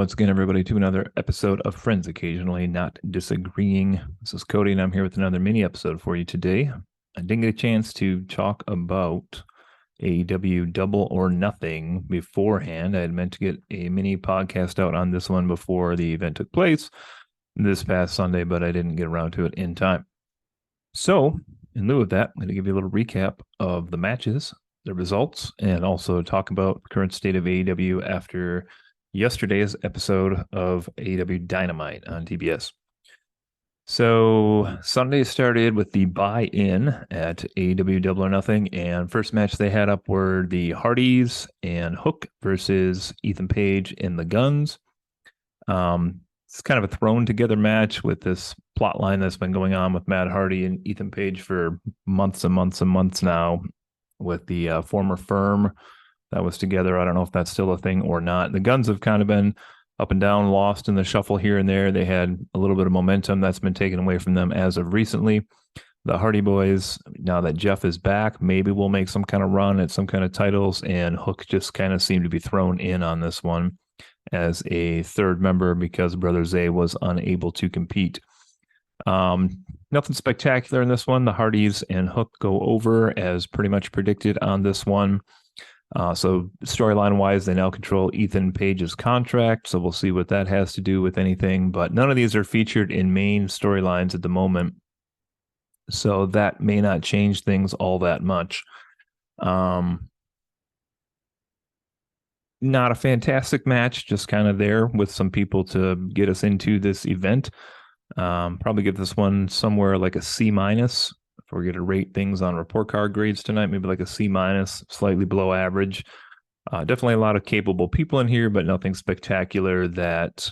once again, everybody, to another episode of Friends Occasionally Not Disagreeing. This is Cody, and I'm here with another mini episode for you today. I didn't get a chance to talk about AEW Double or Nothing beforehand. I had meant to get a mini podcast out on this one before the event took place this past Sunday, but I didn't get around to it in time. So, in lieu of that, I'm going to give you a little recap of the matches, the results, and also talk about the current state of AEW after yesterday's episode of AEW Dynamite on TBS. So Sunday started with the buy-in at AEW Double or Nothing, and first match they had up were the Hardys and Hook versus Ethan Page and the Guns. It's kind of a thrown together match with this plot line that's been going on with Matt Hardy and Ethan Page for months and months and months now, with the former firm that was together. I don't know if that's still a thing or not. The Guns have kind of been up and down, lost in the shuffle here and there. They had a little bit of momentum that's been taken away from them as of recently. The Hardy Boys, now that Jeff is back, maybe we'll make some kind of run at some kind of titles, and Hook just kind of seemed to be thrown in on this one as a third member because Brother Zay was unable to compete. Nothing spectacular in this one. The Hardys and Hook go over as pretty much predicted on this one. So storyline wise, they now control Ethan Page's contract. So we'll see what that has to do with anything, but none of these are featured in main storylines at the moment. So that may not change things all that much. Not a fantastic match, just kind of there with some people to get us into this event. Probably give this one somewhere like a C-. If we're going to rate things on report card grades tonight, maybe like a C-, slightly below average. Definitely a lot of capable people in here, but nothing spectacular that,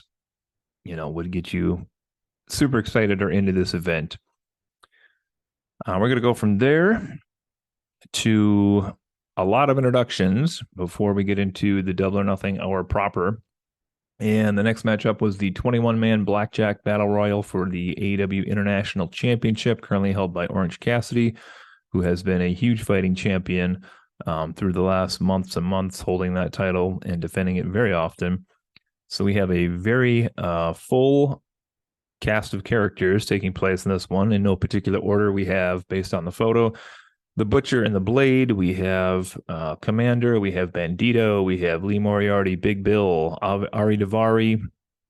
would get you super excited or into this event. We're going to go from there to a lot of introductions before we get into the Double or Nothing hour proper. And the next matchup was the 21-man Blackjack Battle Royal for the AEW International Championship, currently held by Orange Cassidy, who has been a huge fighting champion through the last months and months, holding that title and defending it very often. So we have a very full cast of characters taking place in this one. In no particular order, we have, based on the photo, the Butcher and the Blade, we have Commander, we have Bandito, we have Lee Moriarty, Big Bill, Ari Daivari,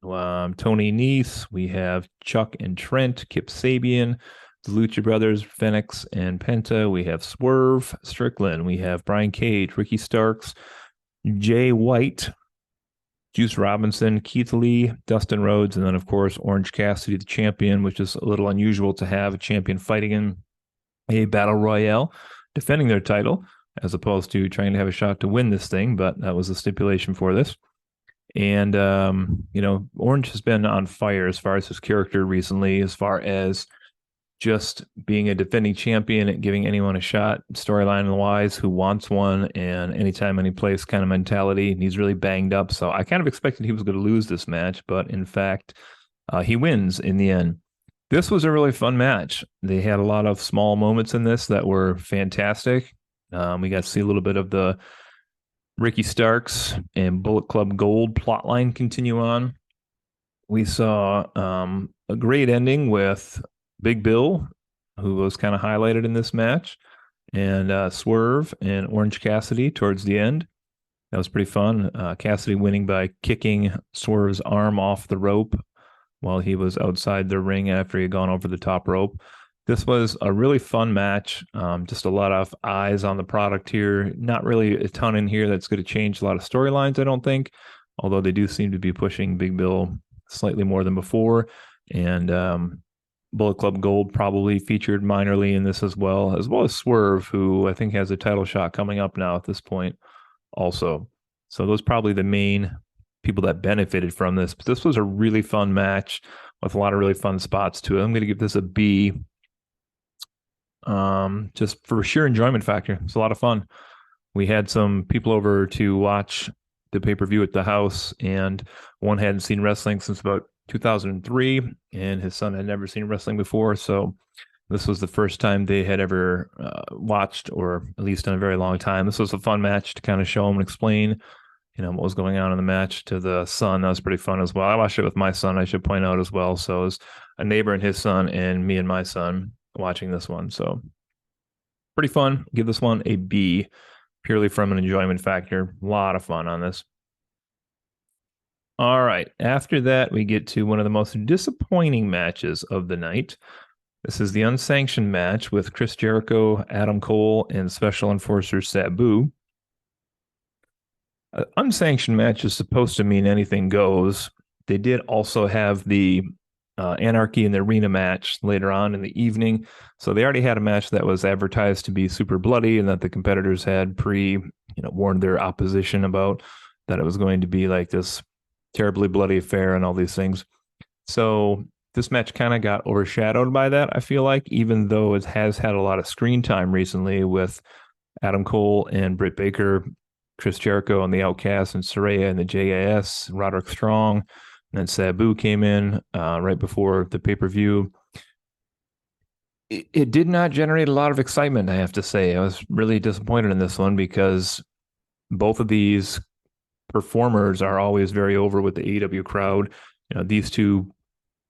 Tony Nese, we have Chuck and Trent, Kip Sabian, the Lucha Brothers, Phoenix and Penta, we have Swerve Strickland, we have Brian Cage, Ricky Starks, Jay White, Juice Robinson, Keith Lee, Dustin Rhodes, and then, of course, Orange Cassidy, the champion, which is a little unusual to have a champion fighting in a battle royale, defending their title, as opposed to trying to have a shot to win this thing, but that was the stipulation for this. And, Orange has been on fire as far as his character recently, as far as just being a defending champion and giving anyone a shot, storyline-wise, who wants one, and anytime, any place kind of mentality. And he's really banged up, so I kind of expected he was going to lose this match, but in fact, he wins in the end. This was a really fun match. They had a lot of small moments in this that were fantastic. We got to see a little bit of the Ricky Starks and Bullet Club Gold plotline continue on. We saw a great ending with Big Bill, who was kind of highlighted in this match, and Swerve and Orange Cassidy towards the end. That was pretty fun. Cassidy winning by kicking Swerve's arm off the rope while he was outside the ring after he had gone over the top rope. This was a really fun match. Just a lot of eyes on the product here. Not really a ton in here that's going to change a lot of storylines, I don't think, although they do seem to be pushing Big Bill slightly more than before. And Bullet Club Gold probably featured minorly in this as well as Swerve, who I think has a title shot coming up now at this point also. So those are probably the main people that benefited from this, but this was a really fun match with a lot of really fun spots to it. I'm going to give this a B, just for sheer enjoyment factor. It's a lot of fun. We had some people over to watch the pay-per-view at the house, and one hadn't seen wrestling since about 2003, and his son had never seen wrestling before, so this was the first time they had ever watched, or at least in a very long time. This was a fun match to kind of show him and explain what was going on in the match to the son. That was pretty fun as well. I watched it with my son, I should point out as well. So it was a neighbor and his son, and me and my son watching this one. So pretty fun. Give this one a B, purely from an enjoyment factor. A lot of fun on this. All right. After that, we get to one of the most disappointing matches of the night. This is the unsanctioned match with Chris Jericho, Adam Cole, and Special Enforcer Sabu. An unsanctioned match is supposed to mean anything goes. They did also have the Anarchy in the Arena match later on in the evening. So they already had a match that was advertised to be super bloody and that the competitors had warned their opposition about, that it was going to be like this terribly bloody affair and all these things. So this match kind of got overshadowed by that, I feel like, even though it has had a lot of screen time recently with Adam Cole and Britt Baker, Chris Jericho and the Outcasts, and Saraya and the JAS, Roderick Strong, and then Sabu came in right before the pay-per-view. It did not generate a lot of excitement, I have to say. I was really disappointed in this one because both of these performers are always very over with the AEW crowd. These two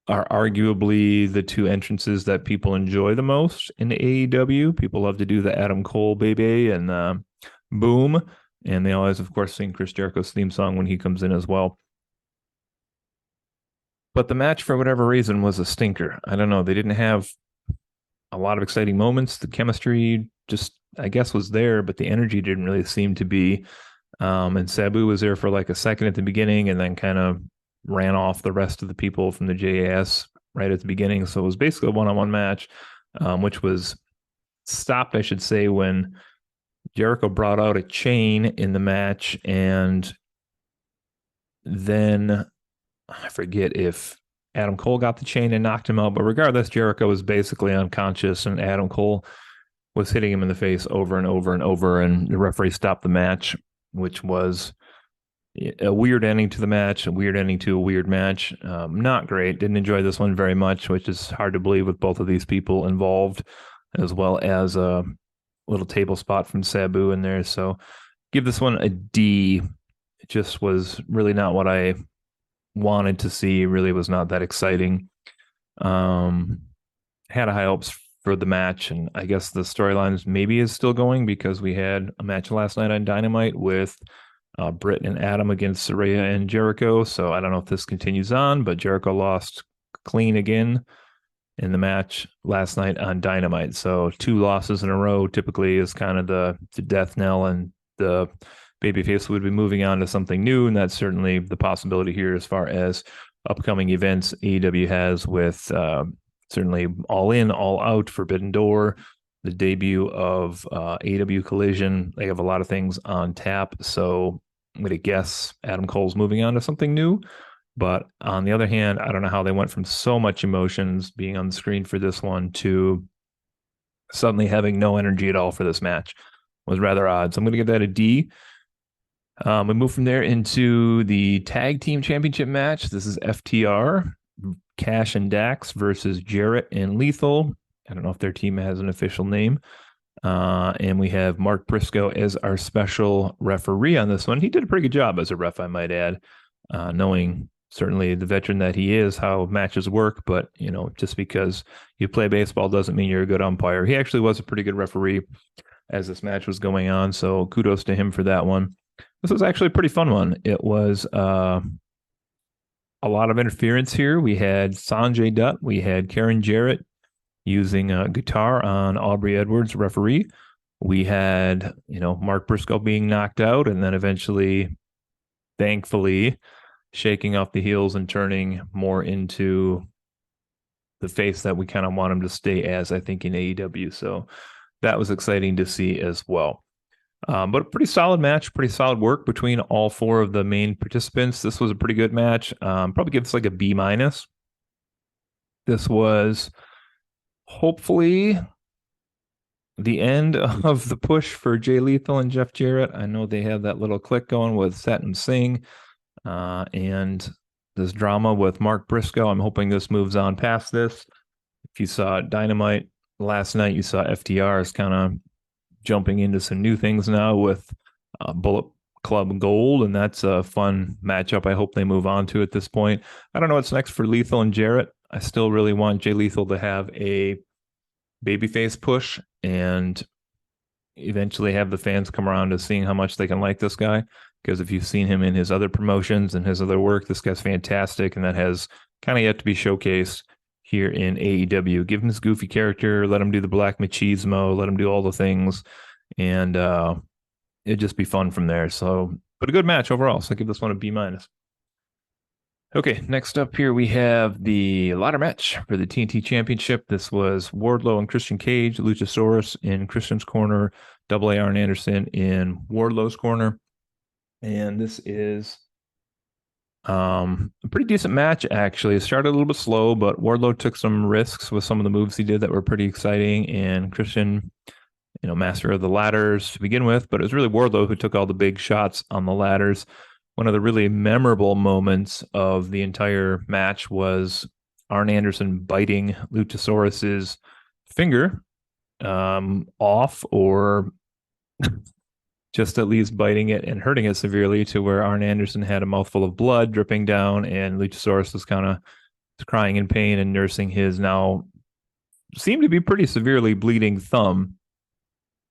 are arguably the two entrances that people enjoy the most in the AEW. People love to do the Adam Cole baby and boom. And they always, of course, sing Chris Jericho's theme song when he comes in as well. But the match, for whatever reason, was a stinker. I don't know. They didn't have a lot of exciting moments. The chemistry just, I guess, was there, but the energy didn't really seem to be. And Sabu was there for like a second at the beginning and then kind of ran off the rest of the people from the JAS right at the beginning. So it was basically a one-on-one match, which was stopped, I should say, when Jericho brought out a chain in the match, and then I forget if Adam Cole got the chain and knocked him out, but regardless, Jericho was basically unconscious, and Adam Cole was hitting him in the face over and over and over, and the referee stopped the match, which was a weird ending to the match, a weird ending to a weird match. Not great. Didn't enjoy this one very much, which is hard to believe with both of these people involved, as well as a little table spot from Sabu in there. So give this one a D. It just was really not what I wanted to see. It really was not that exciting. Had high hopes for the match, and I guess the storylines maybe is still going because we had a match last night on Dynamite with Britt and Adam against Saraya and Jericho. So I don't know if this continues on, but Jericho lost clean again in the match last night on Dynamite. So 2 losses in a row typically is kind of the death knell, and the babyface would be moving on to something new. And that's certainly the possibility here as far as upcoming events AEW has with certainly All In, All Out, Forbidden Door, the debut of AEW Collision. They have a lot of things on tap. So I'm going to guess Adam Cole's moving on to something new. But on the other hand, I don't know how they went from so much emotions being on the screen for this one to suddenly having no energy at all for this match. It was rather odd. So I'm going to give that a D. We move from there into the tag team championship match. This is FTR, Cash and Dax versus Jarrett and Lethal. I don't know if their team has an official name. And we have Mark Briscoe as our special referee on this one. He did a pretty good job as a ref, I might add, knowing certainly the veteran that he is, how matches work. But, just because you play baseball doesn't mean you're a good umpire. He actually was a pretty good referee as this match was going on. So kudos to him for that one. This was actually a pretty fun one. It was a lot of interference here. We had Sanjay Dutt. We had Karen Jarrett using a guitar on Aubrey Edwards, referee. We had, Mark Briscoe being knocked out and then eventually, thankfully, shaking off the heels and turning more into the face that we kind of want him to stay as, I think, in AEW. So that was exciting to see as well. But a pretty solid match, pretty solid work between all 4 of the main participants. This was a pretty good match. Probably give this like a B-. This was hopefully the end of the push for Jay Lethal and Jeff Jarrett. I know they have that little click going with Satnam Singh and this drama with Mark Briscoe. I'm hoping this moves on past this. If you saw Dynamite last night, you saw FTR is kind of jumping into some new things now with Bullet Club Gold, and that's a fun matchup. I hope they move on to at this point. I don't know what's next for Lethal and Jarrett. I still really want Jay Lethal to have a babyface push and eventually have the fans come around to seeing how much they can like this guy. Because if you've seen him in his other promotions and his other work, this guy's fantastic, and that has kind of yet to be showcased here in AEW. Give him his goofy character, let him do the black machismo, let him do all the things, and it'd just be fun from there. So, but a good match overall. So I give this one a B minus. Okay, next up here we have the ladder match for the TNT Championship. This was Wardlow and Christian Cage, Luchasaurus in Christian's corner, Double A Arn Anderson in Wardlow's corner. And this is a pretty decent match, actually. It started a little bit slow, but Wardlow took some risks with some of the moves he did that were pretty exciting. And Christian, master of the ladders to begin with, but it was really Wardlow who took all the big shots on the ladders. One of the really memorable moments of the entire match was Arn Anderson biting Luchasaurus's finger off, or just at least biting it and hurting it severely to where Arn Anderson had a mouthful of blood dripping down, and Luchasaurus was kind of crying in pain and nursing his now seemed to be pretty severely bleeding thumb.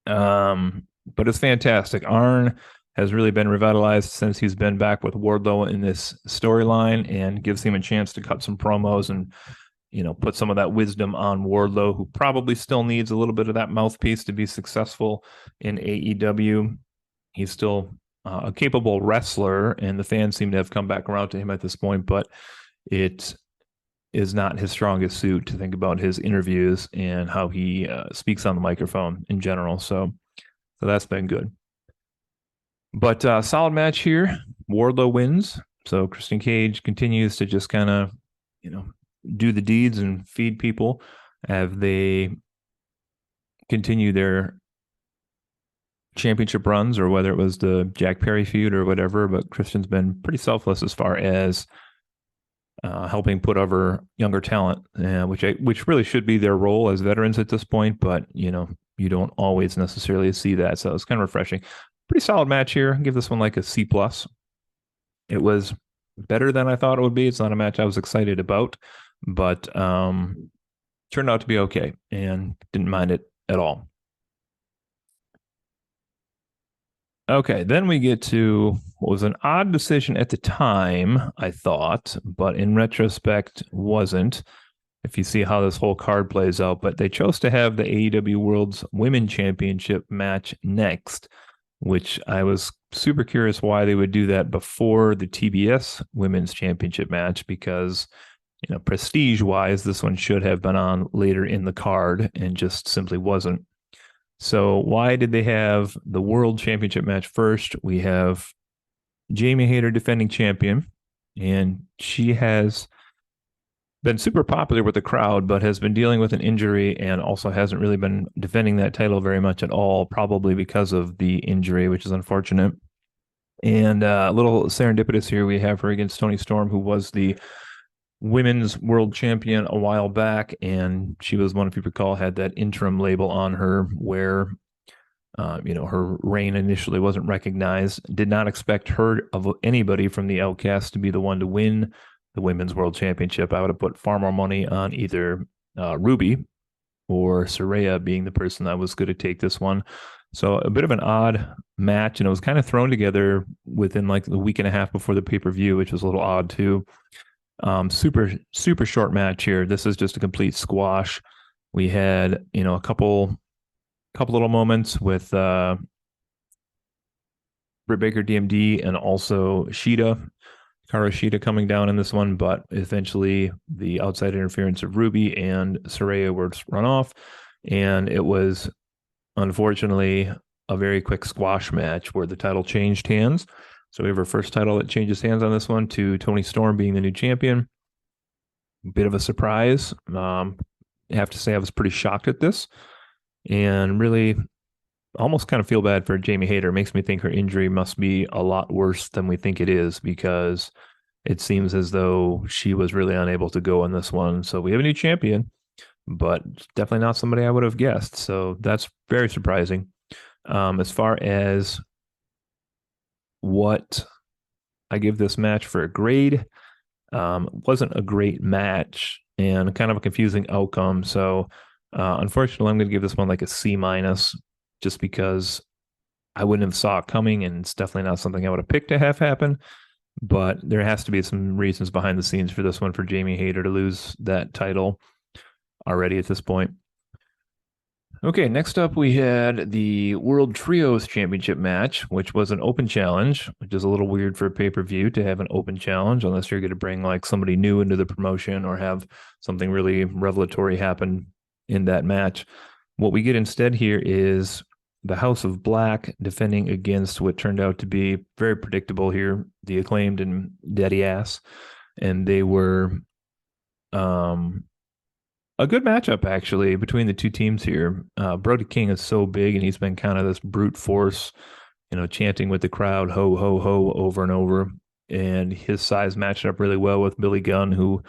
But it's fantastic. Arn has really been revitalized since he's been back with Wardlow in this storyline, and gives him a chance to cut some promos and, put some of that wisdom on Wardlow, who probably still needs a little bit of that mouthpiece to be successful in AEW. He's still a capable wrestler, and the fans seem to have come back around to him at this point, but it is not his strongest suit to think about his interviews and how he speaks on the microphone in general. So that's been good. But solid match here. Wardlow wins. So Christian Cage continues to just kind of, do the deeds and feed people as they continue their championship runs, or whether it was the Jack Perry feud or whatever. But Christian's been pretty selfless as far as helping put over younger talent, which really should be their role as veterans at this point. But you don't always necessarily see that, so it's kind of refreshing. Pretty solid match here. I'll give this one like a C plus. It was better than I thought it would be. It's not a match I was excited about, but turned out to be okay, and didn't mind it at all. Okay, then we get to what was an odd decision at the time, I thought, but in retrospect wasn't, if you see how this whole card plays out. But they chose to have the AEW World's Women's Championship match next, which I was super curious why they would do that before the TBS Women's Championship match, because, prestige-wise, this one should have been on later in the card and just simply wasn't. So why did they have the World Championship match first? We have Jamie Hayter defending champion, and she has been super popular with the crowd, but has been dealing with an injury and also hasn't really been defending that title very much at all, probably because of the injury, which is unfortunate. And a little serendipitous here, we have her against Toni Storm, who was the women's world champion a while back, and she was one, if you recall, had that interim label on her where her reign initially wasn't recognized. Did not expect her, of anybody from the Outcast, to be the one to win the women's world championship. I would have put far more money on either Ruby or Saraya being the person that was going to take this one. So a bit of an odd match, and it was kind of thrown together within like the week and a half before the pay-per-view, which was a little odd too. Super short match here. This is just a complete squash. We had, a couple little moments with Britt Baker, DMD, and also Karu Shida coming down in this one, but eventually the outside interference of Ruby and Saraya were run off, and it was unfortunately a very quick squash match where the title changed hands. So we have our first title that changes hands on this one to Toni Storm being the new champion. Bit of a surprise. I have to say I was pretty shocked at this, and really almost kind of feel bad for Jamie Hayter. It makes me think her injury must be a lot worse than we think it is, because it seems as though she was really unable to go in this one. So we have a new champion, but definitely not somebody I would have guessed. So that's very surprising. As far as what I give this match for a grade. Wasn't a great match and kind of a confusing outcome. So, unfortunately, I'm going to give this one like a C minus, just because I wouldn't have saw it coming, and it's definitely not something I would have picked to have happen. But there has to be some reasons behind the scenes for this one for Jamie Hayter to lose that title already at this point. Okay, next up we had the World Trios Championship match, which was an open challenge, which is a little weird for a pay-per-view to have an open challenge unless you're going to bring like somebody new into the promotion or have something really revelatory happen in that match. What we get instead here is the House of Black defending against what turned out to be very predictable here, the Acclaimed and Daddy Ass. And they were a good matchup actually between the two teams here. Brody King is so big, and he's been kind of this brute force, chanting with the crowd "ho ho ho" over and over. And his size matched up really well with Billy Gunn, who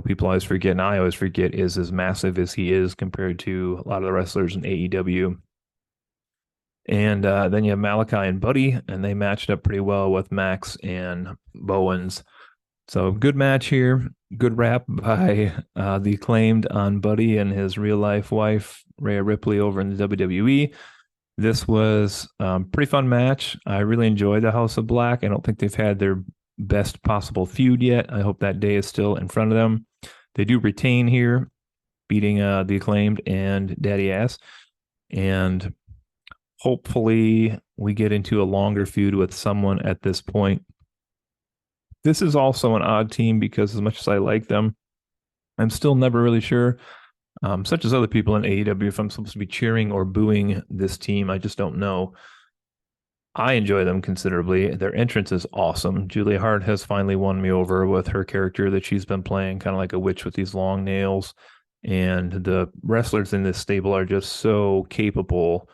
people always forget, and I always forget, is as massive as he is compared to a lot of the wrestlers in AEW. And then you have Malachi and Buddy, and they matched up pretty well with Max and Bowens. So good match here. Good rap by the Acclaimed on Buddy and his real life wife, Rhea Ripley, over in the WWE. This was a pretty fun match. I really enjoyed the House of Black. I don't think they've had their best possible feud yet. I hope that day is still in front of them. They do retain here, beating the Acclaimed and Daddy Ass. And hopefully we get into a longer feud with someone at this point. This is also an odd team because as much as I like them, I'm still never really sure, such as other people in AEW, if I'm supposed to be cheering or booing this team. I just don't know. I enjoy them considerably. Their entrance is awesome. Julia Hart has finally won me over with her character that she's been playing, kind of like a witch with these long nails. And the wrestlers in this stable are just so capable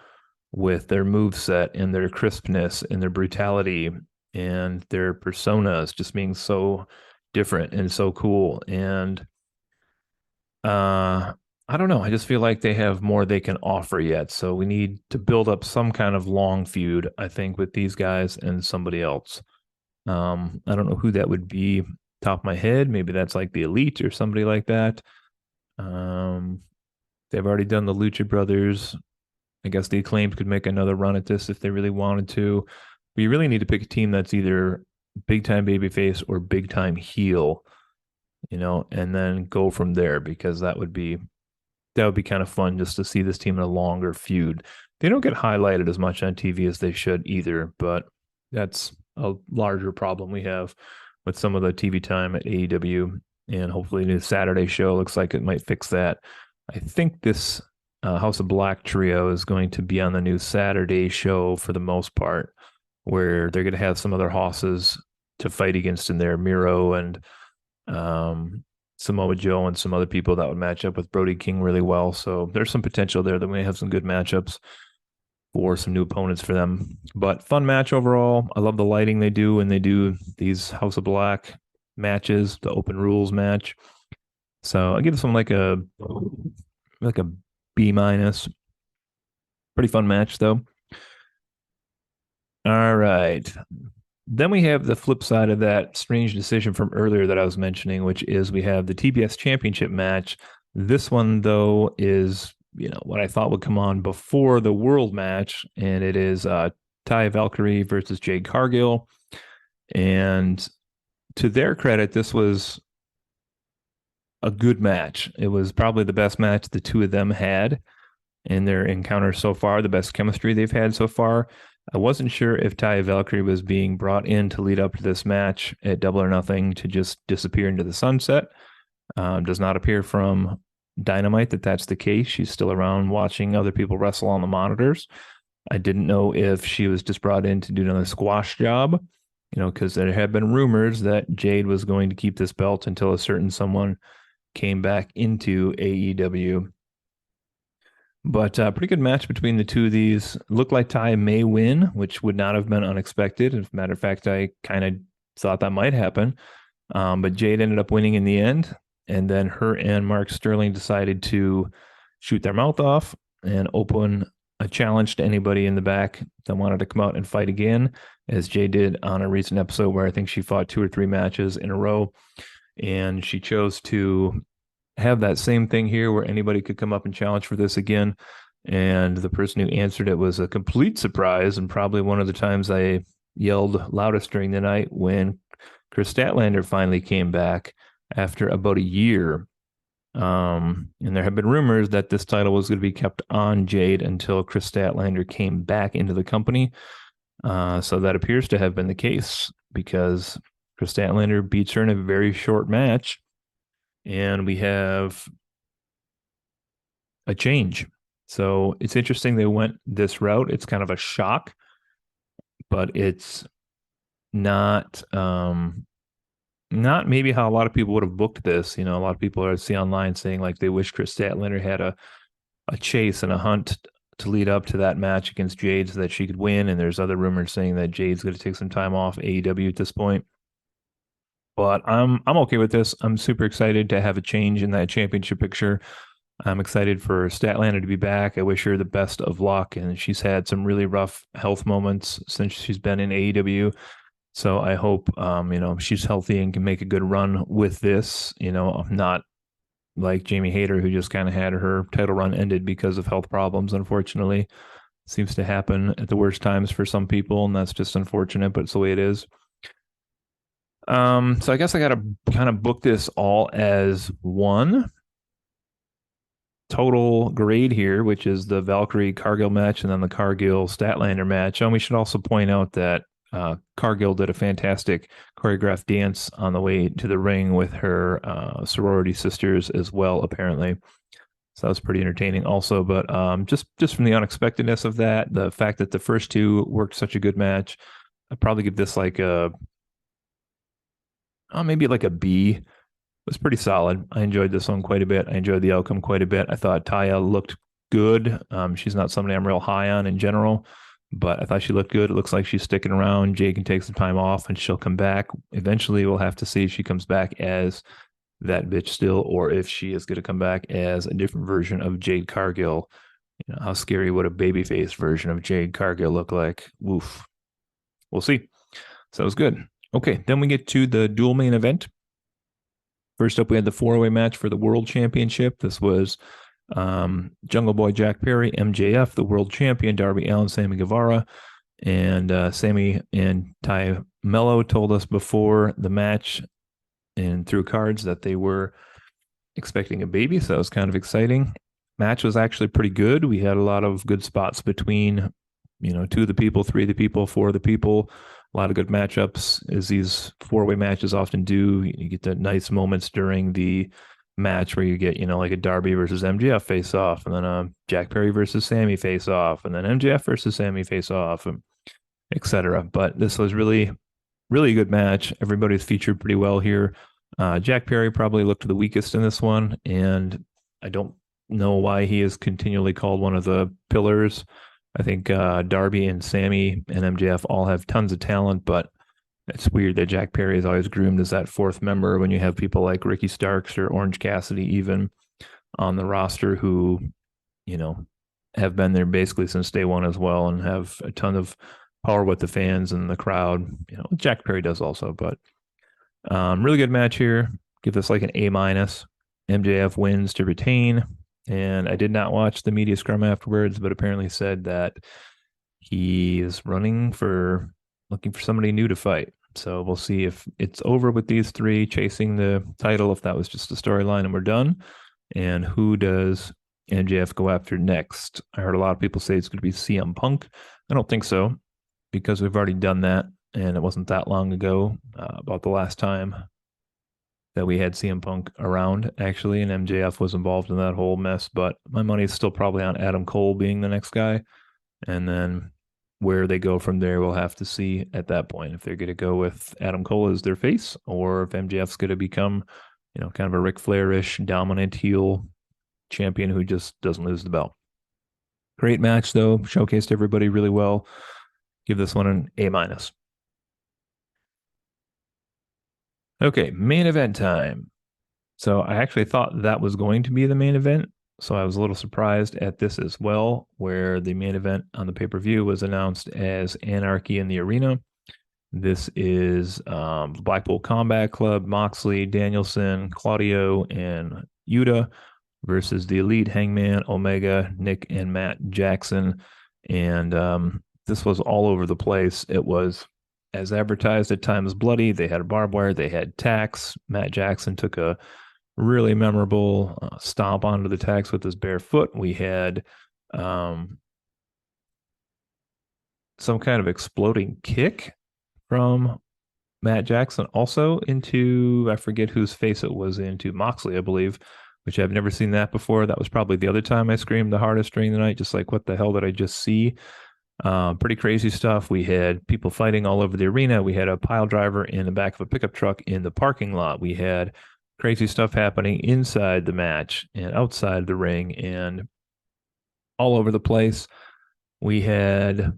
with their move set and their crispness and their brutality and their personas just being so different and so cool. And I don't know. I just feel like they have more they can offer yet. So we need to build up some kind of long feud, I think, with these guys and somebody else. I don't know who that would be top of my head. Maybe that's like the Elite or somebody like that. They've already done the Lucha Brothers. I guess the Acclaimed could make another run at this if they really wanted to. But you really need to pick a team that's either big time babyface or big time heel, and then go from there, because that would be kind of fun just to see this team in a longer feud. They don't get highlighted as much on TV as they should either, but that's a larger problem we have with some of the TV time at AEW, and hopefully the Saturday show looks like it might fix that. I think this House of Black trio is going to be on the new Saturday show for the most part, where they're going to have some other hosses to fight against in there, Miro and Samoa Joe and some other people that would match up with Brody King really well. So there's some potential there that we may have some good matchups for some new opponents for them. But fun match overall. I love the lighting they do when they do these House of Black matches, the open rules match. So I give this one like a B minus. Pretty fun match though. All right. Then we have the flip side of that strange decision from earlier that I was mentioning, which is we have the TBS Championship match. This one, though, is, what I thought would come on before the World match, and it is Taya Valkyrie versus Jade Cargill. And to their credit, this was a good match. It was probably the best match the two of them had in their encounter so far, the best chemistry they've had so far. I wasn't sure if Taya Valkyrie was being brought in to lead up to this match at Double or Nothing to just disappear into the sunset. Does not appear from Dynamite that that's the case. She's still around watching other people wrestle on the monitors. I didn't know if she was just brought in to do another squash job, because there had been rumors that Jade was going to keep this belt until a certain someone came back into AEW. But pretty good match between the two of these. Looked like Ty may win, which would not have been unexpected. As a matter of fact, I kind of thought that might happen. But Jade ended up winning in the end. And then her and Mark Sterling decided to shoot their mouth off and open a challenge to anybody in the back that wanted to come out and fight again. as Jade did on a recent episode where I think she fought 2 or 3 matches in a row. And she chose to have that same thing here where anybody could come up and challenge for this again. And the person who answered it was a complete surprise, and probably one of the times I yelled loudest during the night when Chris Statlander finally came back after about a year. And there have been rumors that this title was going to be kept on Jade until Chris Statlander came back into the company. So that appears to have been the case because Chris Statlander beats her in a very short match. And we have a change. So it's interesting they went this route. It's kind of a shock, but it's not not maybe how a lot of people would have booked this. You know, a lot of people I see online saying like they wish Chris Statlander had a chase and a hunt to lead up to that match against Jade so that she could win. And there's other rumors saying that Jade's going to take some time off AEW at this point. But I'm okay with this. I'm super excited to have a change in that championship picture. I'm excited for Statlander to be back. I wish her the best of luck. And she's had some really rough health moments since she's been in AEW. So I hope, she's healthy and can make a good run with this. You know, not like Jamie Hayter, who just kind of had her title run ended because of health problems, unfortunately. Seems to happen at the worst times for some people, and that's just unfortunate, but it's the way it is. So I guess I got to kind of book this all as one total grade here, which is the Valkyrie Cargill match and then the Cargill Statlander match. And we should also point out that Cargill did a fantastic choreographed dance on the way to the ring with her sorority sisters as well, apparently. So that was pretty entertaining also. But just from the unexpectedness of that, the fact that the first two worked such a good match, I'd probably give this like maybe like a B. It was pretty solid. I enjoyed this one quite a bit. I enjoyed the outcome quite a bit. I thought Taya looked good. She's not somebody I'm real high on in general, but I thought she looked good. It looks like she's sticking around. Jade can take some time off and she'll come back. Eventually, we'll have to see if she comes back as that bitch still, or if she is going to come back as a different version of Jade Cargill. You know, how scary would a babyface version of Jade Cargill look like? Woof. We'll see. So it was good. Okay, then we get to the dual main event. First up, we had the 4-way match for the World Championship. This was Jungle Boy Jack Perry, MJF, the World Champion, Darby Allin, Sammy Guevara. And Sammy and Ty Mello told us before the match and through cards that they were expecting a baby, so that was kind of exciting. Match was actually pretty good. We had a lot of good spots between, 2 of the people, 3 of the people, 4 of the people. A lot of good matchups, as these 4-way matches often do. You get the nice moments during the match where you get, like a Darby versus MJF face off, and then a Jack Perry versus Sammy face off, and then MJF versus Sammy face off, and etc. But this was really, really good match. Everybody's featured pretty well here. Jack Perry probably looked the weakest in this one, and I don't know why he is continually called one of the pillars. I think Darby and Sammy and MJF all have tons of talent, but it's weird that Jack Perry is always groomed as that 4th member when you have people like Ricky Starks or Orange Cassidy even on the roster who, have been there basically since day one as well and have a ton of power with the fans and the crowd. Jack Perry does also, but really good match here. Give this like an A-. MJF wins to retain. And I did not watch the media scrum afterwards, but apparently said that he is looking for somebody new to fight. So we'll see if it's over with these 3 chasing the title, if that was just a storyline and we're done. And who does MJF go after next? I heard a lot of people say it's going to be CM Punk. I don't think so, because we've already done that. And it wasn't that long ago, about the last time that we had CM Punk around, actually, and MJF was involved in that whole mess. But my money is still probably on Adam Cole being the next guy. And then where they go from there, we'll have to see at that point if they're going to go with Adam Cole as their face, or if MJF's going to become, kind of a Ric Flair-ish dominant heel champion who just doesn't lose the belt. Great match, though. Showcased everybody really well. Give this one an A-. Okay, main event time. So I actually thought that was going to be the main event. So I was a little surprised at this as well, where the main event on the pay-per-view was announced as Anarchy in the Arena. This is the Blackpool Combat Club, Moxley, Danielson, Claudio, and Yuta versus the Elite, Hangman, Omega, Nick, and Matt Jackson. And this was all over the place. It was as advertised, at times bloody. They had a barbed wire, they had tacks. Matt Jackson took a really memorable stomp onto the tacks with his bare foot. We had some kind of exploding kick from Matt Jackson also into, I forget whose face it was, into Moxley, I believe, which I've never seen that before. That was probably the other time I screamed the hardest during the night, just like, what the hell did I just see? Pretty crazy stuff. We had people fighting all over the arena. We had a pile driver in the back of a pickup truck in the parking lot. We had crazy stuff happening inside the match and outside the ring and all over the place. We had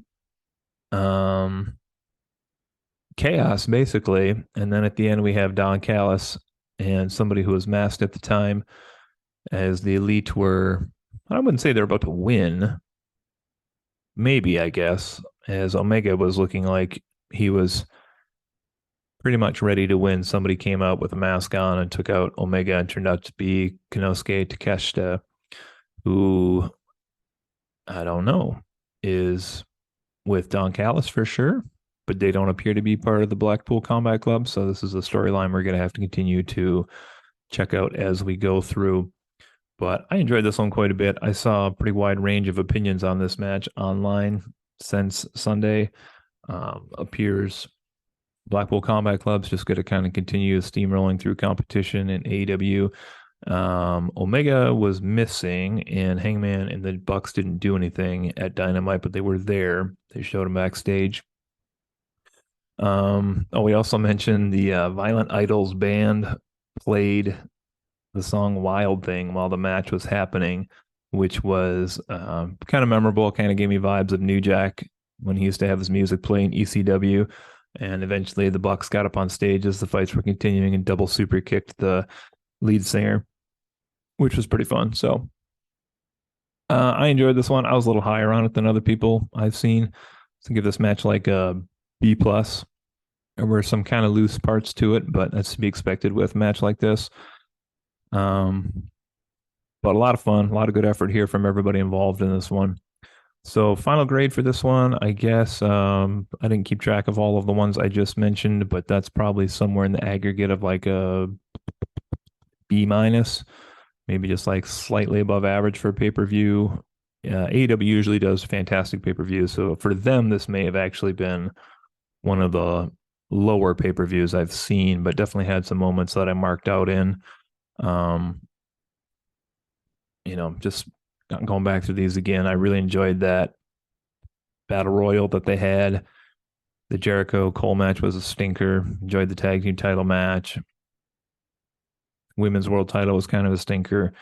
chaos basically, and then at the end we have Don Callis and somebody who was masked at the time as the Elite were, I wouldn't say they're about to win, maybe, I guess, as Omega was looking like he was pretty much ready to win. Somebody came out with a mask on and took out Omega and turned out to be Konosuke Takeshita, who I don't know is with Don Callis for sure, but they don't appear to be part of the Blackpool Combat Club. So this is a storyline we're going to have to continue to check out as we go through. But I enjoyed this one quite a bit. I saw a pretty wide range of opinions on this match online since Sunday. Appears Blackpool Combat Club's just going to kind of continue steamrolling through competition in AEW. Omega was missing, and Hangman and the Bucks didn't do anything at Dynamite, but they were there. They showed him backstage. We also mentioned the Violent Idols band played the song Wild Thing while the match was happening, which was kind of memorable, kind of gave me vibes of New Jack when he used to have his music play in ECW. And eventually the Bucks got up on stage as the fights were continuing and double super kicked the lead singer, which was pretty fun. So I enjoyed this one. I was a little higher on it than other people I've seen. So give this match like a B plus. There were some kind of loose parts to it, but that's to be expected with a match like this. But a lot of fun, a lot of good effort here from everybody involved in this one. So final grade for this one, I guess, I didn't keep track of all of the ones I just mentioned, but that's probably somewhere in the aggregate of like a B minus, maybe just like slightly above average for pay-per-view. AEW usually does fantastic pay-per-views, so for them, this may have actually been one of the lower pay-per-views I've seen, but definitely had some moments that I marked out in. Just going back through these again, I really enjoyed that battle royal that they had. The Jericho Cole match was a stinker. Enjoyed the tag team title match. Women's world title was kind of a stinker.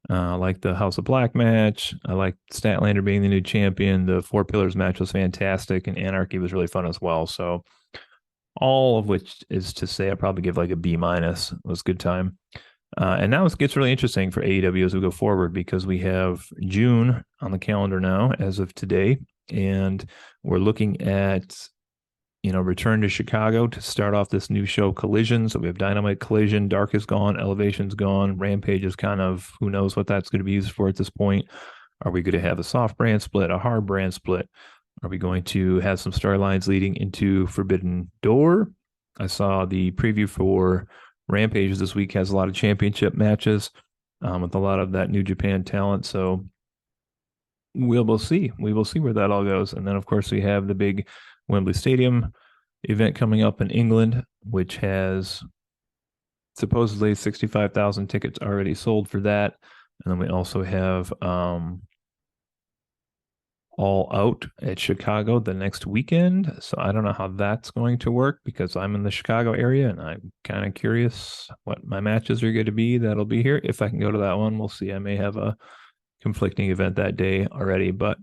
I like the House of Black match. I like Statlander being the new champion. The Four Pillars match was fantastic, and Anarchy was really fun as well. So all of which is to say I probably give like a B minus. It was a good time. And now it gets really interesting for AEW as we go forward because we have June on the calendar now as of today, and we're looking at return to Chicago to start off this new show, Collision. So we have Dynamite Collision, Dark is gone, Elevation's gone, Rampage is kind of, who knows what that's going to be used for at this point. Are we going to have a soft brand split, a hard brand split? Are we going to have some storylines leading into Forbidden Door? I saw the preview for Rampage this week has a lot of championship matches with a lot of that New Japan talent. So we will see. We will see where that all goes. And then, of course, we have the big Wembley Stadium event coming up in England, which has supposedly 65,000 tickets already sold for that. And then we also have All Out at Chicago the next weekend. So I don't know how that's going to work because I'm in the Chicago area and I'm kind of curious what my matches are going to be that'll be here. If I can go to that one, we'll see. I may have a conflicting event that day already, but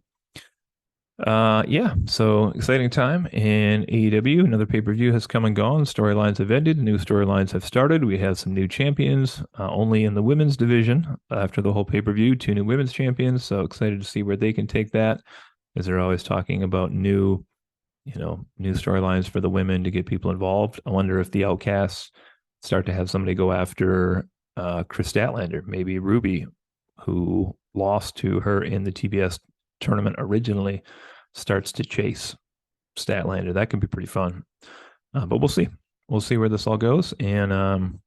so exciting time in AEW. Another pay-per-view has come and gone. Storylines have ended. New storylines have started. We have some new champions only in the women's division after the whole pay-per-view. 2 new women's champions. So excited to see where they can take that, as they're always talking about new new storylines for the women to get people involved. I wonder if the Outcasts start to have somebody go after Chris Statlander, maybe Ruby, who lost to her in the TBS tournament originally, starts to chase Statlander. That could be pretty fun. But we'll see. We'll see where this all goes. And,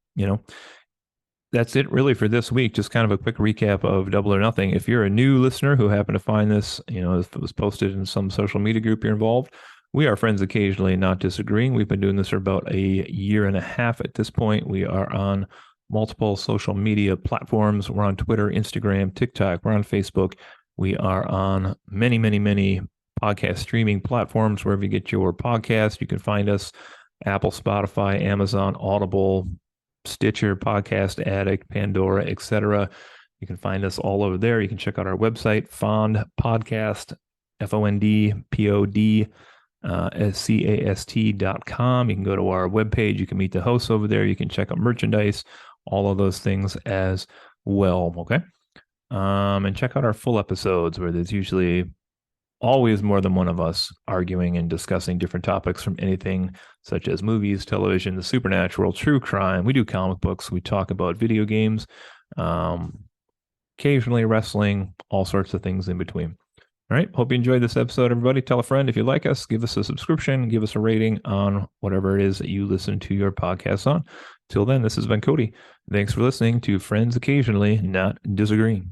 that's it really for this week. Just kind of a quick recap of Double or Nothing. If you're a new listener who happened to find this, if it was posted in some social media group you're involved, we are friends occasionally, not disagreeing. We've been doing this for about a year and a half at this point. We are on multiple social media platforms. We're on Twitter, Instagram, TikTok. We're on Facebook. We are on many, many, many podcast streaming platforms. Wherever you get your podcast, you can find us. Apple, Spotify, Amazon, Audible, Stitcher, Podcast Addict, Pandora, etc. You can find us all over there. You can check out our website, Fond Podcast, FONDPOD, SCAST.com. You can go to our webpage. You can meet the hosts over there. You can check out merchandise, all of those things as well. Okay. And check out our full episodes where there's usually always more than one of us arguing and discussing different topics, from anything such as movies, television, the supernatural, true crime. We do comic books. We talk about video games, occasionally wrestling, all sorts of things in between. All right. Hope you enjoyed this episode, everybody. Tell a friend if you like us. Give us a subscription. Give us a rating on whatever it is that you listen to your podcast on. Till then, this has been Cody. Thanks for listening to Friends Occasionally Not Disagreeing.